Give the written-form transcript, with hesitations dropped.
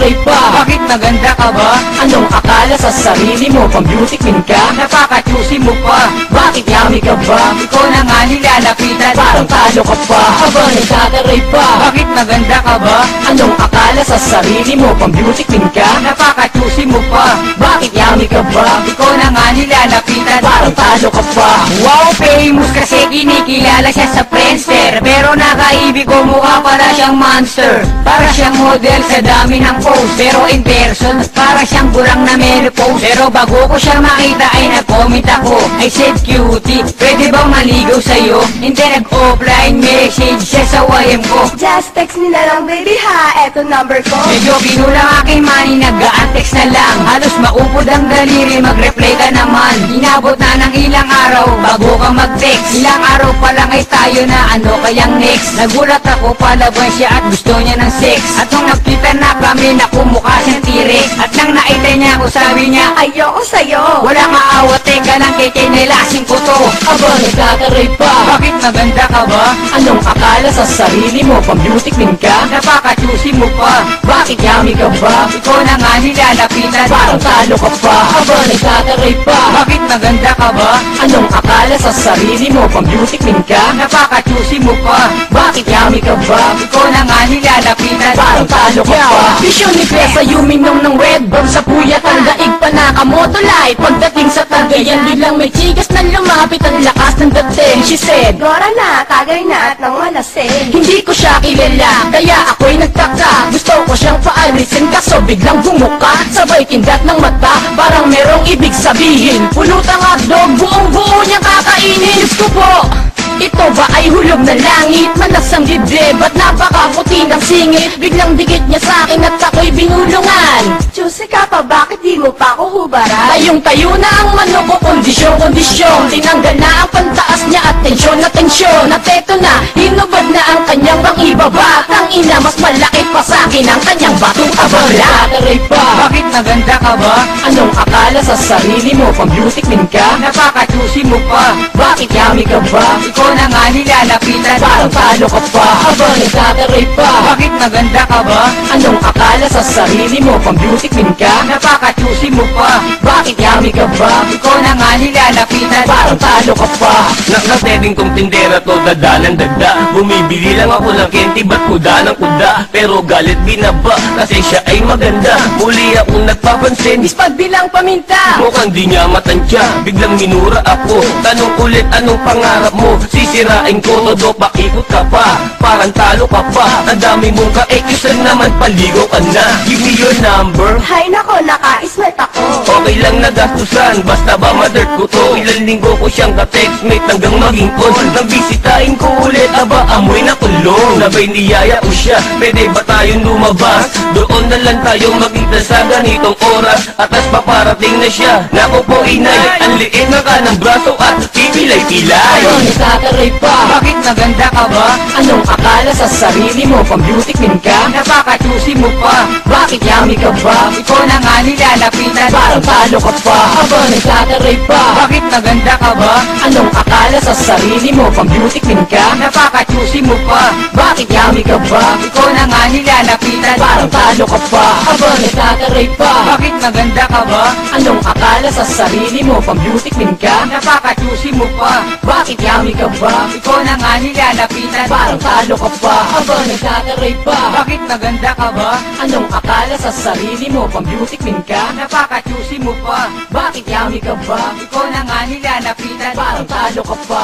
nagtataray pa? Bakit maganda ka ba? Anong akala sa sarili mo? Pang beauty queen ka? Napaka-choosy mo pa. Bakit yummy ka ba? Ikaw na nga nilalapitan, parang talo ka pa. Aba, nagtataray pa? Bakit maganda ka ba? Anong akala sa sarili mo? Pang beauty queen ka? Napaka-choosy mo pa. Bakit yummy ka ba? Ikaw na nga nilalapitan, parang talo ka pa. Wow, famous kasi kinikilala siya sa Friendster, pero nakaibig ko mukha para siyang monster. Para siyang model sa dami ng post, pero in person para siyang burang na menopause. Pero bago ko siya makita ay nag-comment ako. I said, cutie, pwede bang maligaw sa'yo? Hindi, nag-offline message siya sa YM ko. Just text me na lang baby ha, eto number ko. Medyo binulang aking money, nag-a-text na lang. Halos maupod ang daliri, mag-reply ka naman. Inabot na ng ilang araw bago ka mag-text. Ilang araw pa lang ay tayo na, ano kayang next? Nagulat ako, palaban siya at gusto niya ng sex. At nung nagkita na kami, nakumukha siyang T-Rex. At nang naita niya ako, sabi niya, Ayoko sa'yo. wala maawa, teka lang kay kinelasin ko to. Aba, nagtataray pa? Bakit maganda ka ba? Anong akala sa sarili mo? Pang beauty queen ka? Napaka-choosy mo pa. Bakit yummy ka ba? Ikaw na nga nilalapitan, parang talo ka pa. Aba, nagtataray pa? Bakit maganda ka ba? Anong akala sa sarili mo? Pang beauty queen ka? Napaka-choosy mo pa. Bakit yummy ka ba? Ikaw na nga nilalapitan, parang talo ka pa. Vision ni Pesa, yuminom ng Red Bull sa puyatan, daig pa nakamotolay. Pagdating sa Cagayan, biglang may chigas na lumapit, ang lakas ng dating. She said, Gora na, tagay na at nang malasing. hindi ko siya kilala, kaya ako'y nagtaka. Gusto ko siyang paalisin, kaso biglang bumuka. Sabay kindat ng mata, parang merong ibig sabihin. Pulutang hotdog, buong buo niyang kakainin. Diyos ko po, ito ba ay hulog na langit? Manas ang dibdib at napakaputi ng singit. Biglang dikit niya sa akin at ako'y binulungan. Choosy ka pa, bakit di mo pa ako hubaran? Tayong tayo na ang manok ko, kondisyon. Tinanggal na ang pantaas niya at tensyon. At eto na, hinubad na ang kanyang pang ibaba. Tang ina, mas malaki pa sa akin ang kanyang batong abala. Nagtataray pa? Bakit maganda ka ba? Anong akala sa sarili mo? Pang beauty queen ka? Napaka-choosy mo pa. Bakit yummy ka ba? Ikaw na nga nilalapitan, parang talo ka pa. Aba, nagtataray pa? Bakit maganda ka ba? Anong akala sa sarili mo? Pang beauty queen ka? Napaka-choosy mo pa. Bakit yummy ka ba? Ikaw na nga nilalapitan, parang talo ka pa. Nakateding kong tindera to, dada ng dada. Bumibili lang ako ng kenti, ba't kuda ng kuda? Pero galit binaba, kasi siya ay maganda. Muli akong nagpapansin, Pagbilang paminta, mukhang di niya matansya. Biglang minura ako, tanong ulit anong pangarap mo? Sisirain ko, todo pakikot ka pa. Parang talo ka pa, ang dami mong ka-extra naman, paligo ka na. Give me your number. Hay nako, naka-smart ako. Okay lang nagastusan, basta ba ma-dirt ko to. Ilang linggo ko siyang ka-textmate hanggang maging on. Nang bisitahin ko ulit, aba amoy na kulong. Sabay niyaya ko siya, pwede ba tayong lumabas? Doon na lang tayo magkita sa ganitong oras. Atas paparating na siya, naku po inay, ang liit na ka ng braso at pipilay-pilay. Aba, nagtataray pa? Bakit maganda ka ba? Anong akala sa sarili mo? Pang beauty queen ka? Napaka-choosy mo pa. Bakit yummy ka ba? Ikaw na nga nilalapitan, parang talo ka pa. Aba, nagtataray pa? Bakit maganda ka ba? Anong akala sa sarili mo? Pang beauty queen ka? Napaka-choosy mo pa. Bakit yummy ka ba? Ikaw na nga nilalapitan, parang talo ka pa. Aba, nagtataray pa? Bakit maganda ka ba? Anong akala sa sarili mo? Pang beauty queen ka? Napaka-choosy mo pa. Bakit yummy ka ba? Ikaw na nga nilalapitan, parang talo ka pa. Aba, nagtataray pa? Bakit maganda ka ba? Anong akala sa sarili mo? Pang beauty queen ka? Napaka-choosy mo pa. Bakit yummy ka ba? Ikaw na nga nilalapitan, parang talo ka pa.